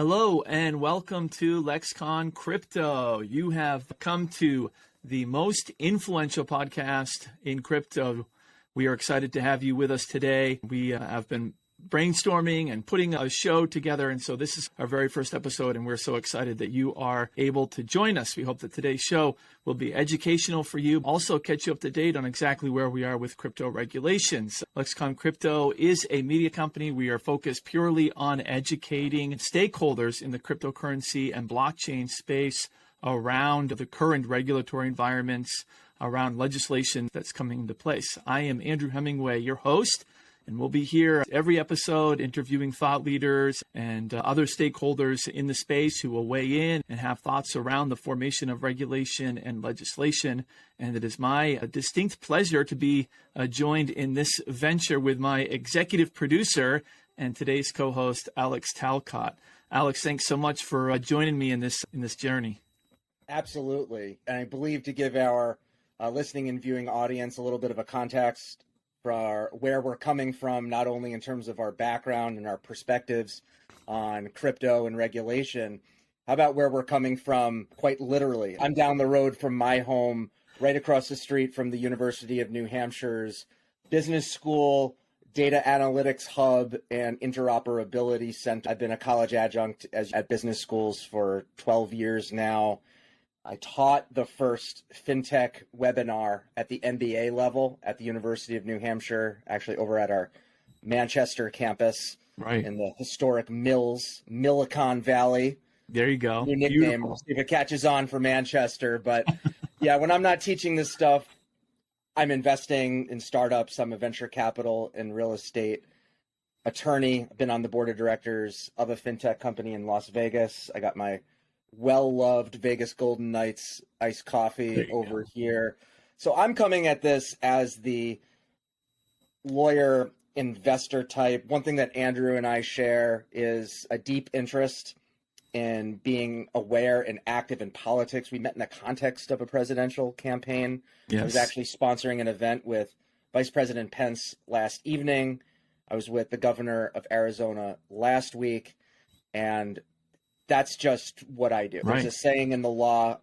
Hello and welcome to Lexcon Crypto. You have come to the most influential podcast in crypto. We are excited to have you with us today. We have been brainstorming and putting a show together, and so this is our very first episode, and we're so excited that you are able to join us. We hope that today's show will be educational for you, also catch you up to date on exactly where we are with crypto regulations. Lexcon Crypto is a media company. We are focused purely on educating stakeholders in the cryptocurrency and blockchain space around the current regulatory environments, around legislation that's coming into place. I am Andrew Hemingway, your host, and we'll be here every episode interviewing thought leaders and other stakeholders in the space who will weigh in and have thoughts around the formation of regulation and legislation. And it is my distinct pleasure to be joined in this venture with my executive producer and today's co-host, Alex Talcott. Alex, thanks so much for joining me in this journey. Absolutely. And I believe to give our listening and viewing audience a little bit of a context for where we're coming from, not only in terms of our background and our perspectives on crypto and regulation, how about where we're coming from quite literally? I'm down the road from my home, right across the street from the University of New Hampshire's Business School, Data Analytics Hub, and Interoperability Center. I've been a college adjunct at business schools for 12 years now. I taught the first fintech webinar at the MBA level at the University of New Hampshire, actually over at our Manchester campus, right in the historic Millicon Valley. There you go. New nickname, we'll see if it catches on for Manchester. But yeah, when I'm not teaching this stuff, I'm investing in startups. I'm a venture capital and real estate attorney. I've been on the board of directors of a fintech company in Las Vegas. I got my well-loved Vegas Golden Knights iced coffee over here. So I'm coming at this as the lawyer investor type. One thing that Andrew and I share is a deep interest in being aware and active in politics. We met in the context of a presidential campaign. Yes. I was actually sponsoring an event with Vice President Pence last evening. I was with the governor of Arizona last week, and that's just what I do. Right. There's a saying in the law,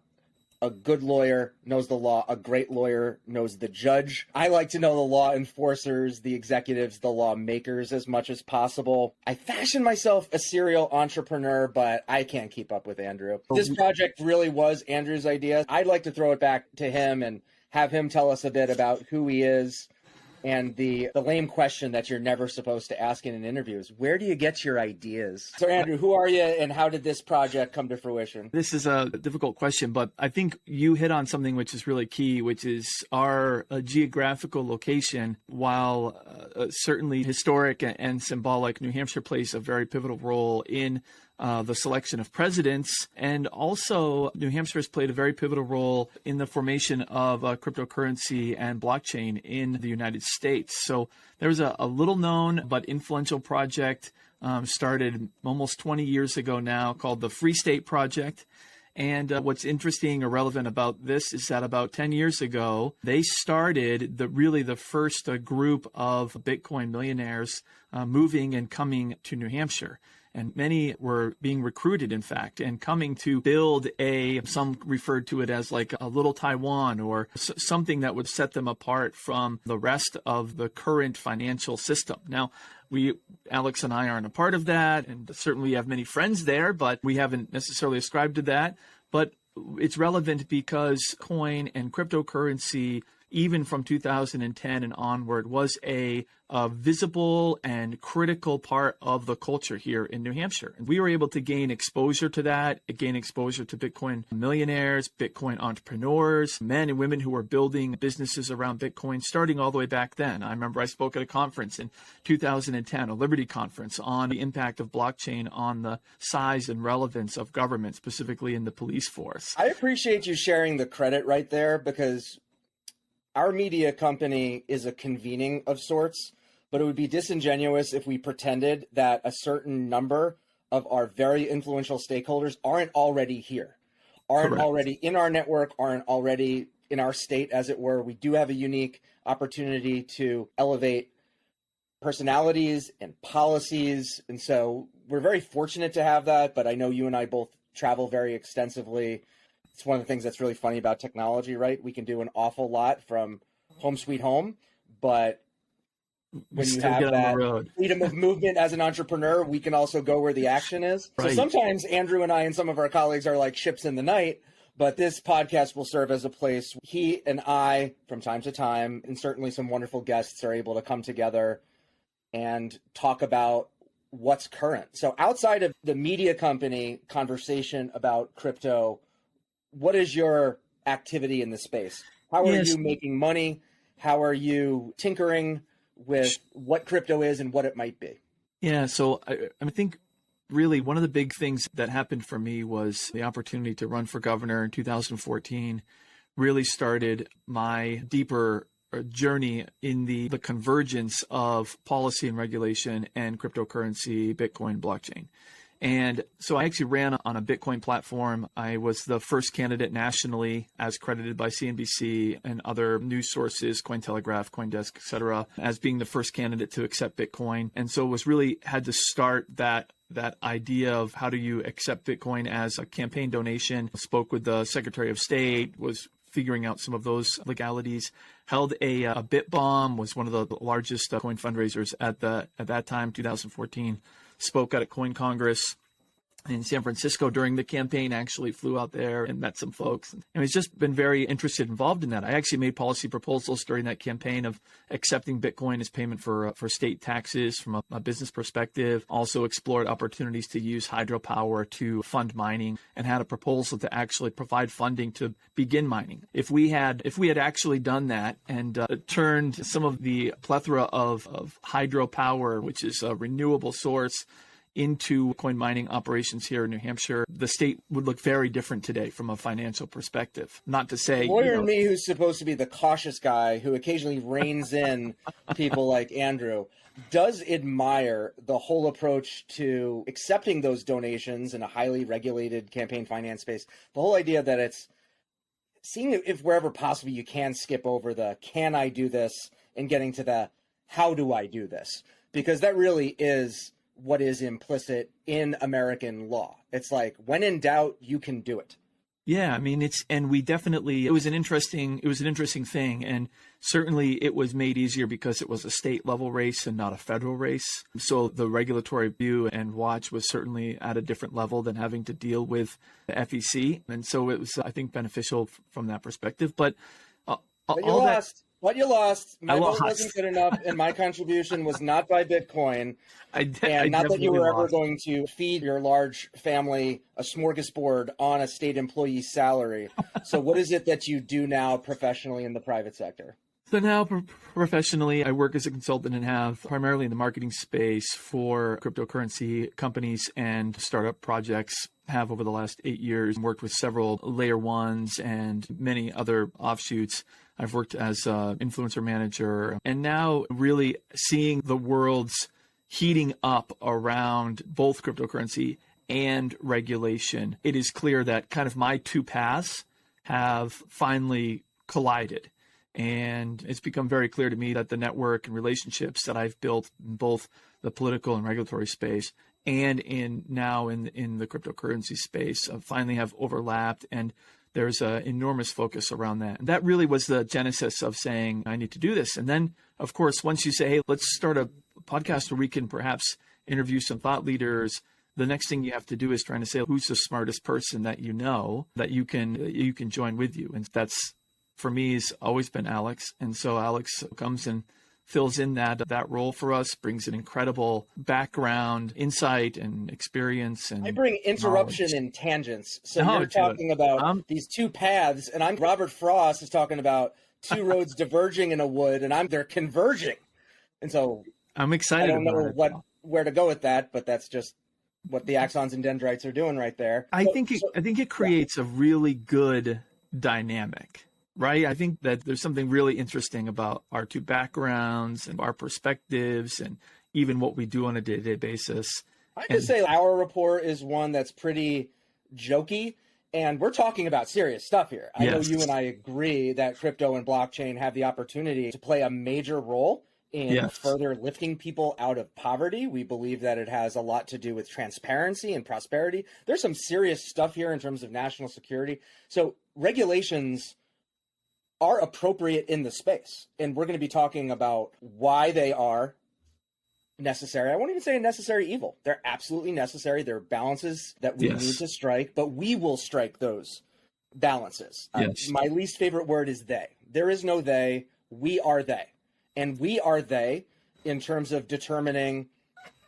a good lawyer knows the law, a great lawyer knows the judge. I like to know the law enforcers, the executives, the lawmakers as much as possible. I fashion myself a serial entrepreneur, but I can't keep up with Andrew. This project really was Andrew's idea. I'd like to throw it back to him and have him tell us a bit about who he is. And the lame question that you're never supposed to ask in an interview is, where do you get your ideas? So, Andrew, who are you and how did this project come to fruition? This is a difficult question, but I think you hit on something which is really key, which is our geographical location. While certainly historic and symbolic, New Hampshire plays a very pivotal role in the selection of presidents. And also, New Hampshire has played a very pivotal role in the formation of cryptocurrency and blockchain in the United States. So there was a little known but influential project started almost 20 years ago now called the Free State Project. And what's interesting or relevant about this is that about 10 years ago, they started the first group of Bitcoin millionaires moving and coming to New Hampshire. And many were being recruited, in fact, and coming to build some referred to it as like a little Taiwan or something that would set them apart from the rest of the current financial system. Now, Alex and I aren't a part of that, and certainly we have many friends there, but we haven't necessarily ascribed to that. But it's relevant because coin and cryptocurrency, even from 2010 and onward, was a visible and critical part of the culture here in New Hampshire. And we were able to gain exposure to that, gain exposure to Bitcoin millionaires, Bitcoin entrepreneurs, men and women who were building businesses around Bitcoin, starting all the way back then. I remember I spoke at a conference in 2010, a Liberty conference, on the impact of blockchain on the size and relevance of government, specifically in the police force. I appreciate you sharing the credit right there, because our media company is a convening of sorts, but it would be disingenuous if we pretended that a certain number of our very influential stakeholders aren't already here, aren't Correct. Already in our network, aren't already in our state, as it were. We do have a unique opportunity to elevate personalities and policies. And so we're very fortunate to have that, but I know you and I both travel very extensively. It's one of the things that's really funny about technology, right? We can do an awful lot from home sweet home, but when you have that freedom of movement as an entrepreneur, we can also go where the action is. Right. So sometimes Andrew and I and some of our colleagues are like ships in the night, but this podcast will serve as a place he and I, from time to time, and certainly some wonderful guests, are able to come together and talk about what's current. So outside of the media company conversation about crypto, what is your activity in the space? How are you making money? How are you tinkering with what crypto is and what it might be? Yeah, so I think really one of the big things that happened for me was the opportunity to run for governor in 2014 really started my deeper journey in the convergence of policy and regulation and cryptocurrency, Bitcoin, blockchain. And so I actually ran on a Bitcoin platform. I was the first candidate nationally, as credited by CNBC and other news sources, Cointelegraph, CoinDesk, et cetera, as being the first candidate to accept Bitcoin. And so was really had to start that idea of how do you accept Bitcoin as a campaign donation. Spoke with the Secretary of State, was figuring out some of those legalities, held a BitBomb, was one of the largest coin fundraisers at that time, 2014. Spoke at a Coin Congress in San Francisco during the campaign, actually flew out there and met some folks. And it's just been very involved in that. I actually made policy proposals during that campaign of accepting Bitcoin as payment for state taxes from a business perspective. Also explored opportunities to use hydropower to fund mining, and had a proposal to actually provide funding to begin mining. If we had actually done that and turned some of the plethora of hydropower, which is a renewable source, into coin mining operations here in New Hampshire, the state would look very different today from a financial perspective. Not to say... The lawyer in me, who's supposed to be the cautious guy who occasionally reins in people like Andrew, does admire the whole approach to accepting those donations in a highly regulated campaign finance space. The whole idea that it's seeing if wherever possible you can skip over the can I do this and getting to the how do I do this? Because that really is what is implicit in American law. It's like, when in doubt, you can do it. Yeah, I mean, it was an interesting thing. And certainly it was made easier because it was a state level race and not a federal race. So the regulatory view and watch was certainly at a different level than having to deal with the FEC. And so it was, I think, beneficial from that perspective. But you lost. My vote wasn't good enough, and my contribution was not by Bitcoin. Not that you were ever going to feed your large family a smorgasbord on a state employee's salary. So what is it that you do now professionally in the private sector? So now professionally, I work as a consultant and have primarily in the marketing space for cryptocurrency companies and startup projects. Have over the last 8 years worked with several layer ones and many other offshoots. I've worked as an influencer manager, and now really seeing the world's heating up around both cryptocurrency and regulation. It is clear that kind of my two paths have finally collided. And it's become very clear to me that the network and relationships that I've built in both the political and regulatory space and in the cryptocurrency space finally have overlapped, and there's an enormous focus around that. And that really was the genesis of saying, I need to do this. And then, of course, once you say, hey, let's start a podcast where we can perhaps interview some thought leaders, the next thing you have to do is trying to say, who's the smartest person that you know that you can join with you. And that's, for me, has always been Alex. And so Alex comes and fills in that role for us, brings an incredible background, insight, and experience. And I bring interruption knowledge. And tangents. So you're talking about these two paths, and Robert Frost is talking about two roads diverging in a wood, and they're converging. And so I'm excited. I don't know where to go with that, but that's just what the axons and dendrites are doing right there. I think it creates a really good dynamic. Right. I think that there's something really interesting about our two backgrounds and our perspectives and even what we do on a day-to-day basis. I just say our rapport is one that's pretty jokey, and we're talking about serious stuff here. I know you and I agree that crypto and blockchain have the opportunity to play a major role in Yes. further lifting people out of poverty. We believe that it has a lot to do with transparency and prosperity. There's some serious stuff here in terms of national security. So regulations are appropriate in the space. And we're going to be talking about why they are necessary. I won't even say a necessary evil. They're absolutely necessary. There are balances that we need to strike, but we will strike those balances. My least favorite word is they. There is no they. We are they. And we are they in terms of determining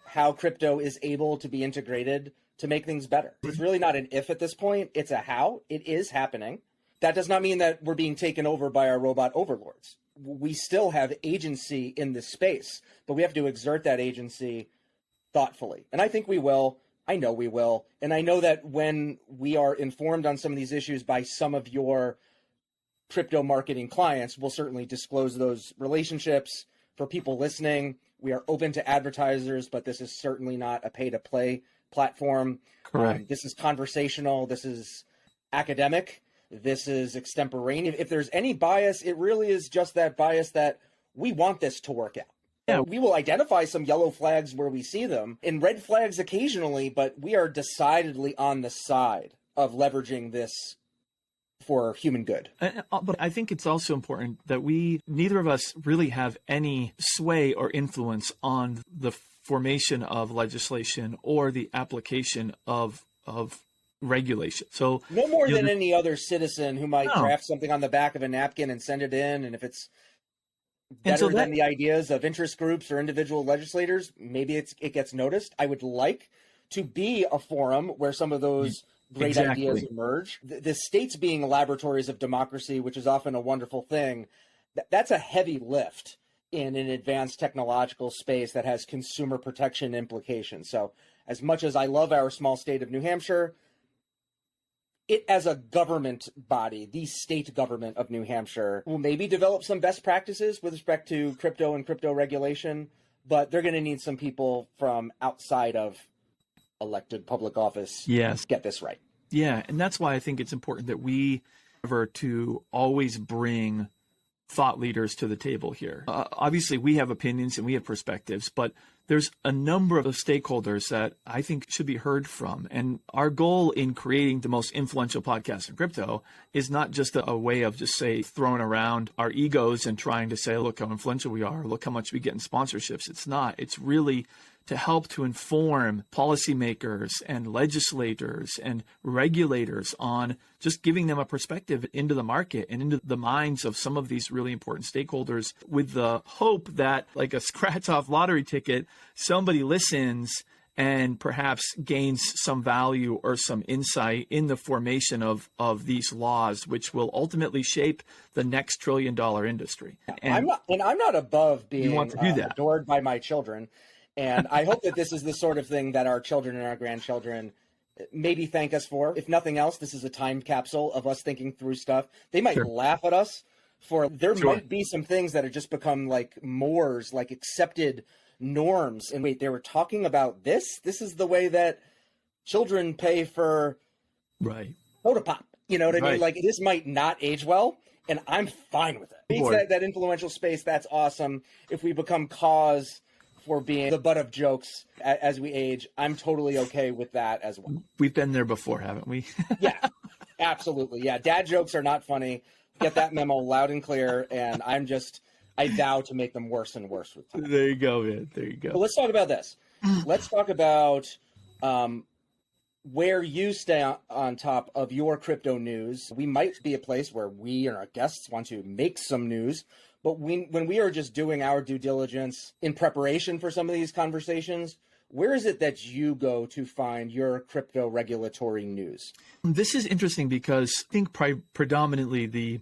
how crypto is able to be integrated to make things better. It's really not an if at this point. It's a how. It is happening. That does not mean that we're being taken over by our robot overlords. We still have agency in this space, but we have to exert that agency thoughtfully. And I think we will. I know we will. And I know that when we are informed on some of these issues by some of your crypto marketing clients, we'll certainly disclose those relationships. For people listening, we are open to advertisers, but this is certainly not a pay-to-play platform. Correct. This is conversational. This is academic. This is extemporaneous. If there's any bias, it really is just that bias that we want this to work out. Yeah. We will identify some yellow flags where we see them and red flags occasionally, but we are decidedly on the side of leveraging this for human good. But I think it's also important that neither of us really have any sway or influence on the formation of legislation or the application of regulation. So no more than any other citizen who might draft something on the back of a napkin and send it in. And if it's better than the ideas of interest groups or individual legislators, maybe it gets noticed. I would like to be a forum where some of those great ideas emerge. The states being laboratories of democracy, which is often a wonderful thing, that's a heavy lift in an advanced technological space that has consumer protection implications. So as much as I love our small state of New Hampshire, it as a government body, the state government of New Hampshire, will maybe develop some best practices with respect to crypto and crypto regulation, but they're going to need some people from outside of elected public office get this right. Yeah, and that's why I think it's important that we endeavor to always bring thought leaders to the table here. Obviously, we have opinions and we have perspectives, but there's a number of stakeholders that I think should be heard from. And our goal in creating the most influential podcast in crypto is not just a way of just throwing around our egos and trying to say, look how influential we are, look how much we get in sponsorships. It's not. It's really to help to inform policymakers and legislators and regulators on just giving them a perspective into the market and into the minds of some of these really important stakeholders, with the hope that, like a scratch-off lottery ticket, somebody listens and perhaps gains some value or some insight in the formation of these laws, which will ultimately shape the next $1 trillion industry. And I'm not above being adored by my children. And I hope that this is the sort of thing that our children and our grandchildren maybe thank us for. If nothing else, this is a time capsule of us thinking through stuff. They might laugh at us for, there might be some things that have just become like mores, like accepted norms. And wait, they were talking about this? This is the way that children pay for Photopop. You know what I mean? Like, this might not age well, and I'm fine with it. It's that influential space, that's awesome. If we become cause for being the butt of jokes as we age, I'm totally okay with that as well. We've been there before, haven't we? Yeah, absolutely. Yeah, dad jokes are not funny. Get that memo loud and clear, and I vow to make them worse and worse with time. There you go, man. There you go. But let's talk about this. Let's talk about where you stay on top of your crypto news. We might be a place where we and our guests want to make some news, but when we are just doing our due diligence in preparation for some of these conversations, where is it that you go to find your crypto regulatory news? This is interesting because I think predominantly the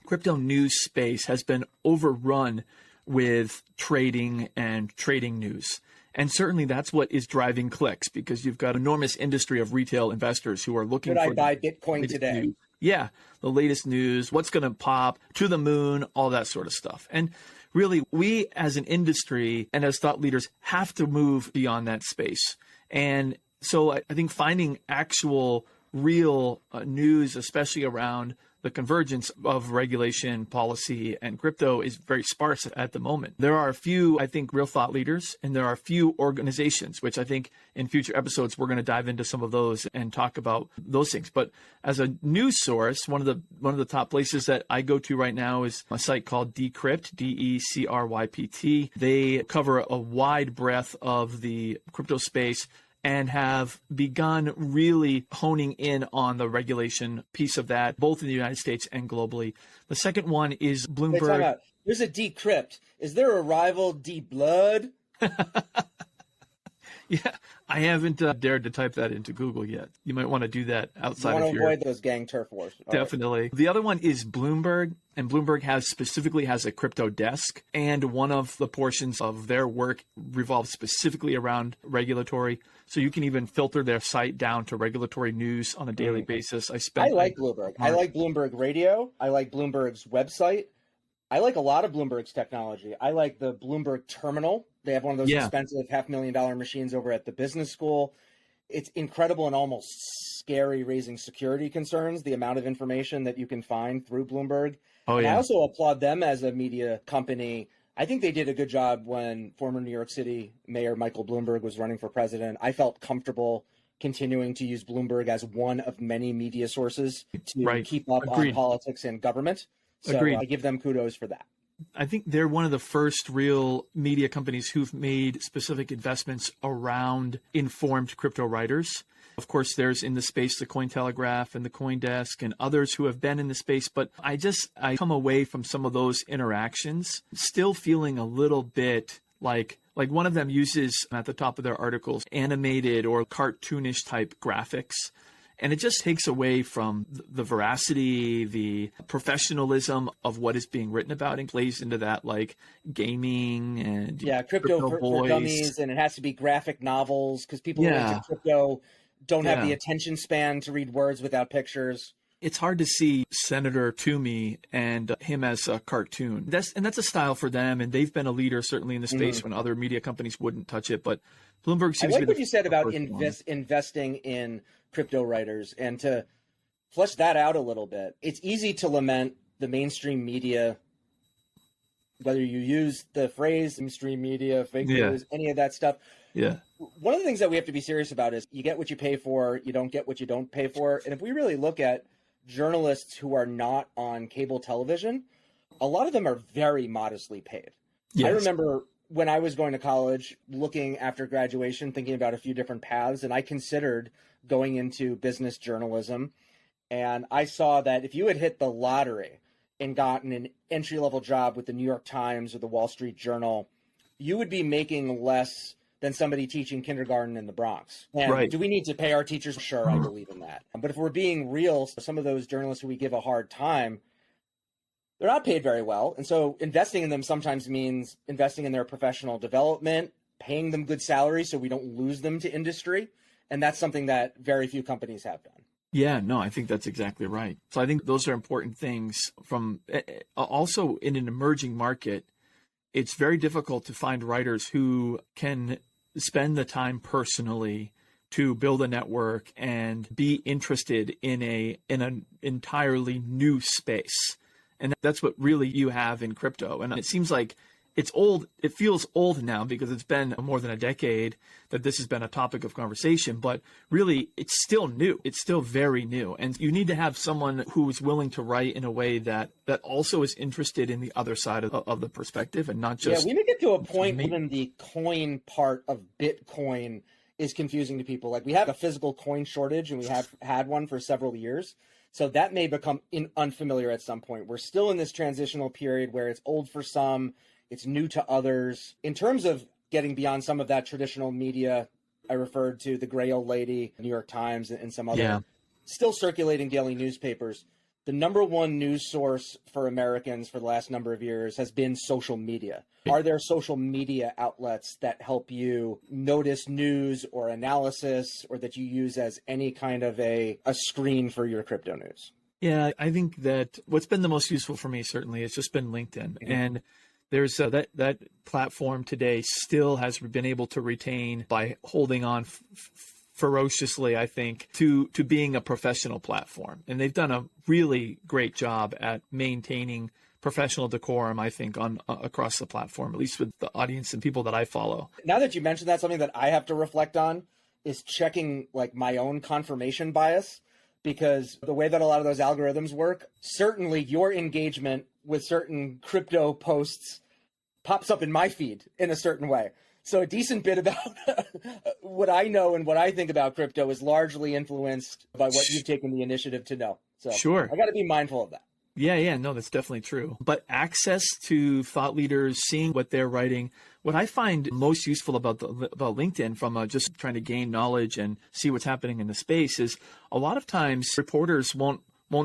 crypto news space has been overrun with trading and trading news. And certainly that's what is driving clicks, because you've got an enormous industry of retail investors who are looking for... Should I buy Bitcoin today? News. Yeah, the latest news, what's going to pop, to the moon, all that sort of stuff. And really, we as an industry and as thought leaders have to move beyond that space. And so I think finding actual real news, especially around the convergence of regulation, policy, and crypto is very sparse at the moment. There are a few, I think, real thought leaders, and there are a few organizations, which I think in future episodes, we're going to dive into some of those and talk about those things. But as a news source, one of the top places that I go to right now is a site called Decrypt, Decrypt. They cover a wide breadth of the crypto space and have begun really honing in on the regulation piece of that, both in the United States and globally. The second one is Bloomberg. Wait, time out. There's a Decrypt. Is there a rival D-Blood? Yeah, I haven't dared to type that into Google yet. You might want to do that outside of your... You want to avoid those gang turf wars. Definitely. Right. The other one is Bloomberg, and Bloomberg specifically has a crypto desk, and one of the portions of their work revolves specifically around regulatory. So you can even filter their site down to regulatory news on a daily basis. I like Bloomberg. I like Bloomberg Radio. I like Bloomberg's website. I like a lot of Bloomberg's technology. I like the Bloomberg terminal. They have one of those expensive $500,000 machines over at the business school. It's incredible and almost scary, raising security concerns, the amount of information that you can find through Bloomberg. Oh, yeah. I also applaud them as a media company. I think they did a good job when former New York City Mayor Michael Bloomberg was running for president. I felt comfortable continuing to use Bloomberg as one of many media sources to keep up on politics and government. So I give them kudos for that. I think they're one of the first real media companies who've made specific investments around informed crypto writers. Of course, there's in the space the Cointelegraph and the CoinDesk and others who have been in the space. But I come away from some of those interactions still feeling a little bit like one of them uses at the top of their articles animated or cartoonish type graphics. And it just takes away from the veracity, the professionalism of what is being written about, and plays into that like gaming and crypto for dummies, and it has to be graphic novels because people who are into crypto don't have the attention span to read words without pictures. It's hard to see Senator Toomey and him as a cartoon. That's a style for them, and they've been a leader certainly in the space when other media companies wouldn't touch it. But Bloomberg seems to be what you said about investing in crypto writers, and to flesh that out a little bit. It's easy to lament the mainstream media, whether you use the phrase mainstream media, fake news, any of that stuff. Yeah. One of the things that we have to be serious about is you get what you pay for, you don't get what you don't pay for. And if we really look at journalists who are not on cable television, a lot of them are very modestly paid. Yes. I remember when I was going to college, looking after graduation, thinking about a few different paths, and I considered going into business journalism. And I saw that if you had hit the lottery and gotten an entry-level job with the New York Times or the Wall Street Journal, you would be making less than somebody teaching kindergarten in the Bronx. And do we need to pay our teachers? Sure, I believe in that. But if we're being real, some of those journalists who we give a hard time, they're not paid very well. And so investing in them sometimes means investing in their professional development, paying them good salaries so we don't lose them to industry. And that's something that very few companies have done. Yeah, no, I think that's exactly right. So I think those are important things. From also in an emerging market, it's very difficult to find writers who can spend the time personally to build a network and be interested in an entirely new space. And that's what really you have in crypto. And it seems like it's old. It feels old now because it's been more than a decade that this has been a topic of conversation, but really it's still new. It's still very new. And you need to have someone who is willing to write in a way that also is interested in the other side of the perspective and not just... Yeah, we may get to a point when the coin part of Bitcoin is confusing to people. Like we have a physical coin shortage and we have had one for several years. So that may become unfamiliar at some point. We're still in this transitional period where it's old for some, it's new to others. In terms of getting beyond some of that traditional media, I referred to the gray old lady, New York Times, and some other still circulating daily newspapers. The number one news source for Americans for the last number of years has been social media. Are there social media outlets that help you notice news or analysis, or that you use as any kind of a screen for your crypto news? Yeah, I think that what's been the most useful for me certainly has just been LinkedIn. Mm-hmm. And there's that platform today still has been able to retain by holding on ferociously, I think, to being a professional platform. And they've done a really great job at maintaining professional decorum, I think, on across the platform, at least with the audience and people that I follow. Now that you mentioned that, something that I have to reflect on is checking like my own confirmation bias, because the way that a lot of those algorithms work, certainly your engagement with certain crypto posts pops up in my feed in a certain way. So a decent bit about what I know and what I think about crypto is largely influenced by what you've taken the initiative to know. So sure, I got to be mindful of that. Yeah, no, that's definitely true. But access to thought leaders, seeing what they're writing, what I find most useful about LinkedIn from just trying to gain knowledge and see what's happening in the space is a lot of times reporters won't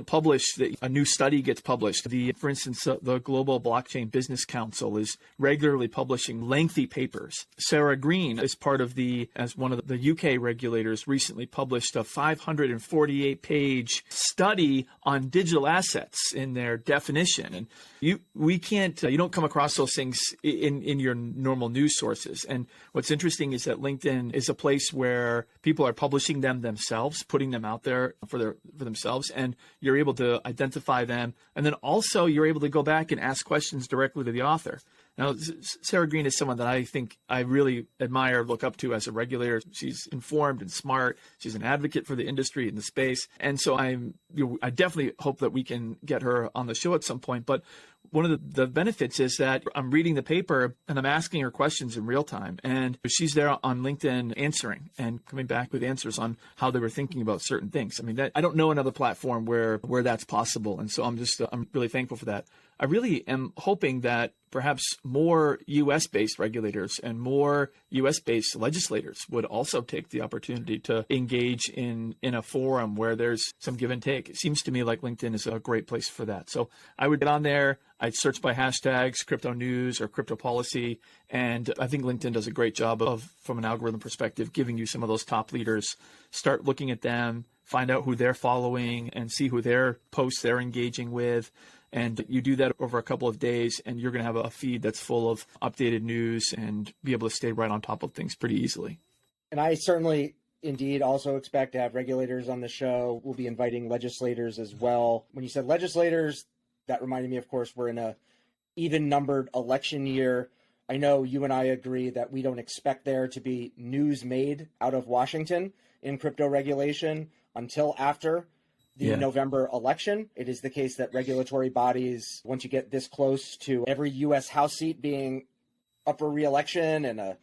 publish a new study gets published. For instance, the Global Blockchain Business Council is regularly publishing lengthy papers. Sarah Green is part of as one of the UK regulators, recently published a 548-page study on digital assets in their definition. And you don't come across those things in your normal news sources. And what's interesting is that LinkedIn is a place where people are publishing them themselves, putting them out there for themselves, and you're able to identify them. And then also you're able to go back and ask questions directly to the author. Now, Sarah Green is someone that I think I really admire, look up to as a regulator. She's informed and smart. She's an advocate for the industry and the space. And so I definitely hope that we can get her on the show at some point. But one of the benefits is that I'm reading the paper and I'm asking her questions in real time. And she's there on LinkedIn answering and coming back with answers on how they were thinking about certain things. I mean, I don't know another platform where that's possible. And so I'm really thankful for that. I really am hoping that perhaps more U.S.-based regulators and more U.S.-based legislators would also take the opportunity to engage in a forum where there's some give and take. It seems to me like LinkedIn is a great place for that. So I would get on there. I'd search by hashtags, crypto news or crypto policy. And I think LinkedIn does a great job of, from an algorithm perspective, giving you some of those top leaders. Start looking at them, find out who they're following and see who their posts they're engaging with. And you do that over a couple of days, and you're going to have a feed that's full of updated news and be able to stay right on top of things pretty easily. And I certainly, indeed, also expect to have regulators on the show. We'll be inviting legislators as well. When you said legislators, that reminded me, of course, we're in a even-numbered election year. I know you and I agree that we don't expect there to be news made out of Washington in crypto regulation until after the November election. It is the case that regulatory bodies, once you get this close to every U.S. House seat being up for re-election and a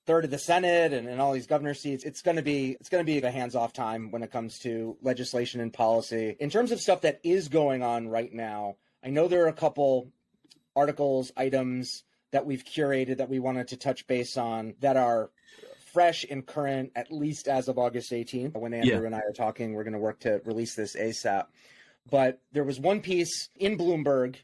third of the Senate and all these governor seats, it's going to be a hands-off time when it comes to legislation and policy. In terms of stuff that is going on right now, I know there are a couple articles, items that we've curated that we wanted to touch base on that are fresh and current, at least as of August 18th. When Andrew and I are talking, we're going to work to release this ASAP. But there was one piece in Bloomberg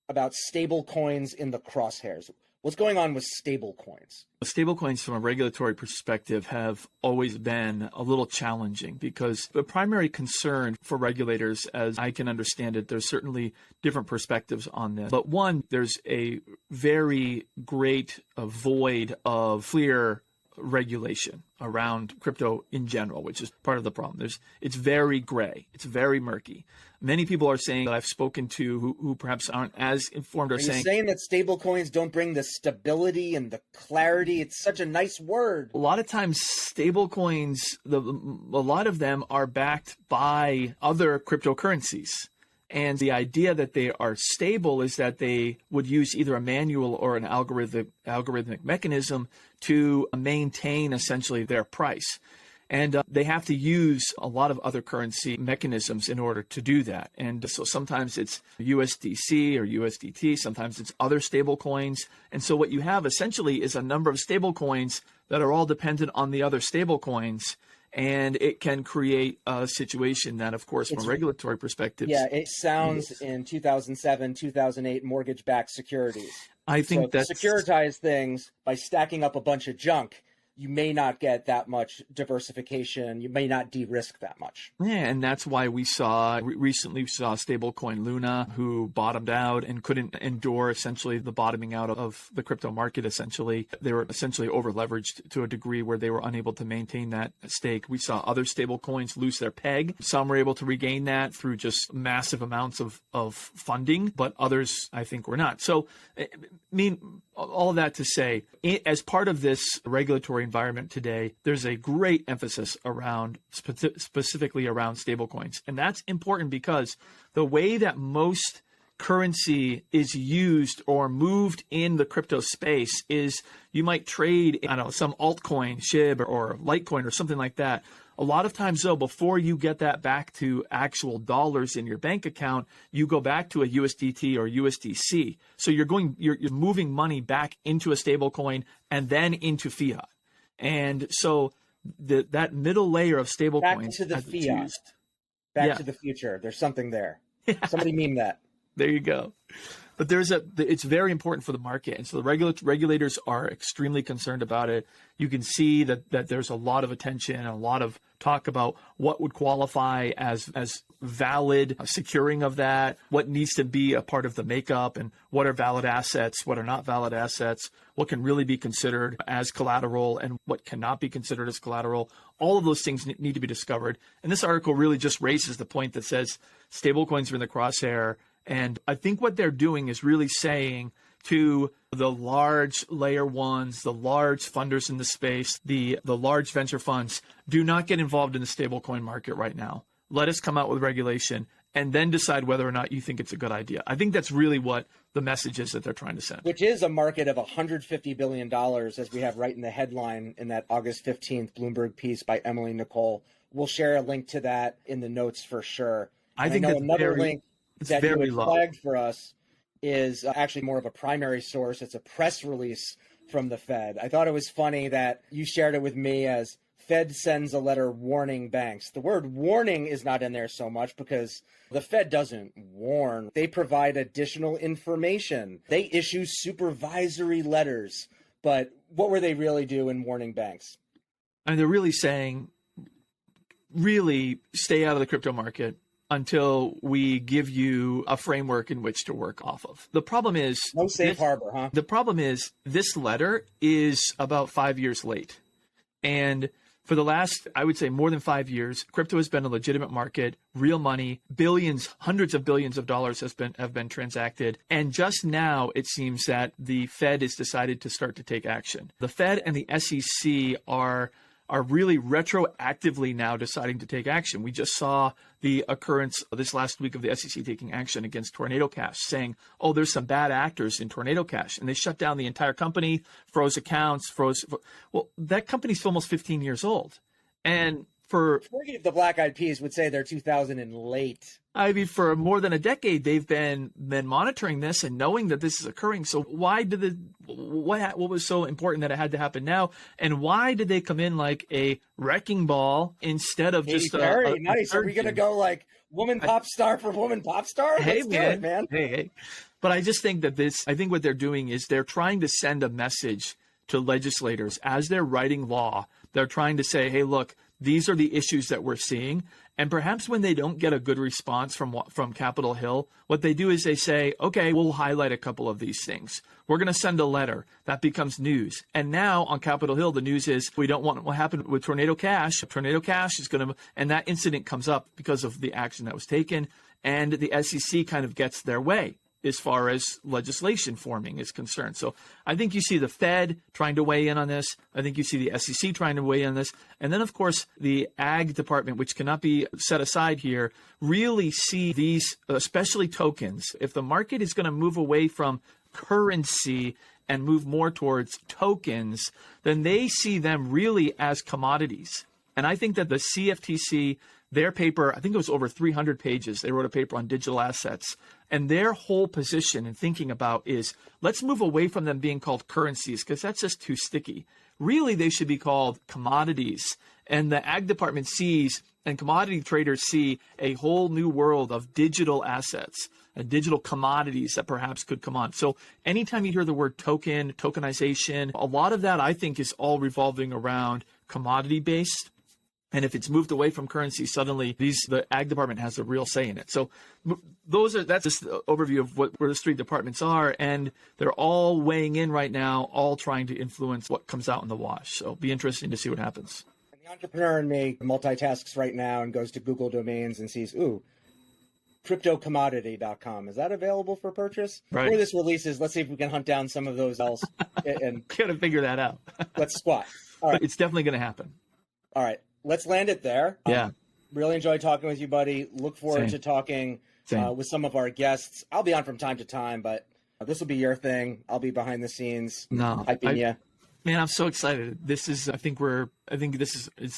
about stable coins in the crosshairs. What's going on with stable coins? Stable coins from a regulatory perspective have always been a little challenging because the primary concern for regulators, as I can understand it, there's certainly different perspectives on this. But one, there's a very great void of clear regulation around crypto in general, which is part of the problem. It's very gray. It's very murky. Many people are saying that I've spoken to who perhaps aren't as informed are saying that stable coins don't bring the stability and the clarity. It's such a nice word. A lot of times stable coins, a lot of them are backed by other cryptocurrencies. And the idea that they are stable is that they would use either a manual or an algorithmic mechanism to maintain essentially their price. And they have to use a lot of other currency mechanisms in order to do that. And so sometimes it's USDC or USDT, sometimes it's other stable coins. And so what you have essentially is a number of stable coins that are all dependent on the other stable coins. And it can create a situation that, of course, from a regulatory perspective. Yeah, it sounds in 2007, 2008 mortgage-backed securities. I think that securitize things by stacking up a bunch of junk. you may not get that much diversification. You may not de-risk that much. Yeah, and that's why we recently saw stablecoin Luna, who bottomed out and couldn't endure essentially the bottoming out of the crypto market. Essentially, they were essentially over leveraged to a degree where they were unable to maintain that stake. We saw other stablecoins lose their peg. Some were able to regain that through just massive amounts of funding, but others, I think, were not. So, I mean, all of that to say, as part of this regulatory environment today, there's a great emphasis around specifically around stablecoins. And that's important because the way that most currency is used or moved in the crypto space is you might trade, I don't know, some altcoin, SHIB or Litecoin or something like that. A lot of times, though, before you get that back to actual dollars in your bank account, you go back to a USDT or USDC. So you're moving money back into a stable coin and then into fiat. And so that middle layer of stable coins to the fiat, back to the future. There's something there. Yeah. Somebody meme that. There you go. But it's very important for the market. And so the regulators are extremely concerned about it. You can see that there's a lot of attention and a lot of talk about what would qualify as valid securing of that, what needs to be a part of the makeup, and what are valid assets, what are not valid assets, what can really be considered as collateral and what cannot be considered as collateral. All of those things need to be discovered. And this article really just raises the point that says stablecoins are in the crosshair. And I think what they're doing is really saying to the large layer ones, the large funders in the space, the large venture funds, do not get involved in the stablecoin market right now. Let us come out with regulation and then decide whether or not you think it's a good idea. I think that's really what the message is that they're trying to send. Which is a market of $150 billion, as we have right in the headline in that August 15th Bloomberg piece by Emily Nicole. We'll share a link to that in the notes for sure. I think that's another link that you had low. Flagged for us is actually more of a primary source. It's a press release from the Fed. I thought it was funny that you shared it with me as Fed sends a letter warning banks. The word warning is not in there so much because the Fed doesn't warn. They provide additional information. They issue supervisory letters. But what were they really doing warning banks? And they're really saying, really stay out of the crypto market until we give you a framework in which to work off of. The problem is... No safe harbor, huh? The problem is this letter is about 5 years late. And for the last, I would say more than 5 years, crypto has been a legitimate market, real money, billions, hundreds of billions of dollars have been transacted. And just now, it seems that the Fed has decided to start to take action. The Fed and the SEC are really retroactively now deciding to take action. We just saw the occurrence this last week of the SEC taking action against Tornado Cash, saying, oh, there's some bad actors in Tornado Cash. And they shut down the entire company, froze accounts, well, that company's almost 15 years old. And Forget the Black Eyed Peas would say they're 2000 and late. I mean, for more than a decade, they've been monitoring this and knowing that this is occurring. So why did what was so important that it had to happen now? And why did they come in like a wrecking ball instead of just very nice? Are we going to go like woman pop star for woman pop star? Hey, Let's man. Hey. But I just think that I think what they're doing is they're trying to send a message to legislators as they're writing law. They're trying to say, hey, look, these are the issues that we're seeing. And perhaps when they don't get a good response from Capitol Hill, what they do is they say, okay, we'll highlight a couple of these things. We're going to send a letter. That becomes news. And now on Capitol Hill, the news is we don't want what happened with Tornado Cash. Tornado Cash is going to, and that incident comes up because of the action that was taken. And the SEC kind of gets their way as far as legislation forming is concerned. So I think you see the Fed trying to weigh in on this. I think you see the SEC trying to weigh in on this. And then, of course, the Ag Department, which cannot be set aside here, really see these, especially tokens. If the market is going to move away from currency and move more towards tokens, then they see them really as commodities. And I think that the CFTC, their paper, I think it was over 300 pages. They wrote a paper on digital assets. And their whole position and thinking about is, let's move away from them being called currencies because that's just too sticky. Really, they should be called commodities. And the Ag Department sees, and commodity traders see, a whole new world of digital assets. digital commodities that perhaps could come on. So anytime you hear the word token, tokenization, a lot of that I think is all revolving around commodity based. And if it's moved away from currency, suddenly the ag department has a real say in it. So that's just the overview of where the three departments are. And they're all weighing in right now, all trying to influence what comes out in the wash. So it'll be interesting to see what happens. And the entrepreneur in me multitasks right now and goes to Google domains and sees, cryptocommodity.com. Is that available for purchase? Right. Before this releases, let's see if we can hunt down some of those else and Got to figure that out. let's squat. All right. It's definitely going to happen. All right. Let's land it there. Yeah. Really enjoyed talking with you, buddy. Look forward to talking with some of our guests. I'll be on from time to time, but this will be your thing. I'll be behind the scenes hyping you. Man, I'm so excited. It's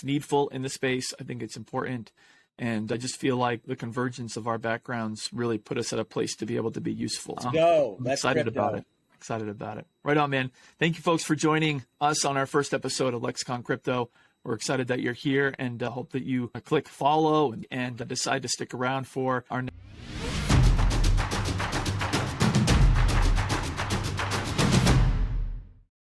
needful in the space. I think it's important. And I just feel like the convergence of our backgrounds really put us at a place to be able to be useful. Let's go. I'm excited about it. Excited about it. Right on, man. Thank you, folks, for joining us on our first episode of Lexcon Crypto. We're excited that you're here and hope that you click follow and decide to stick around for our next.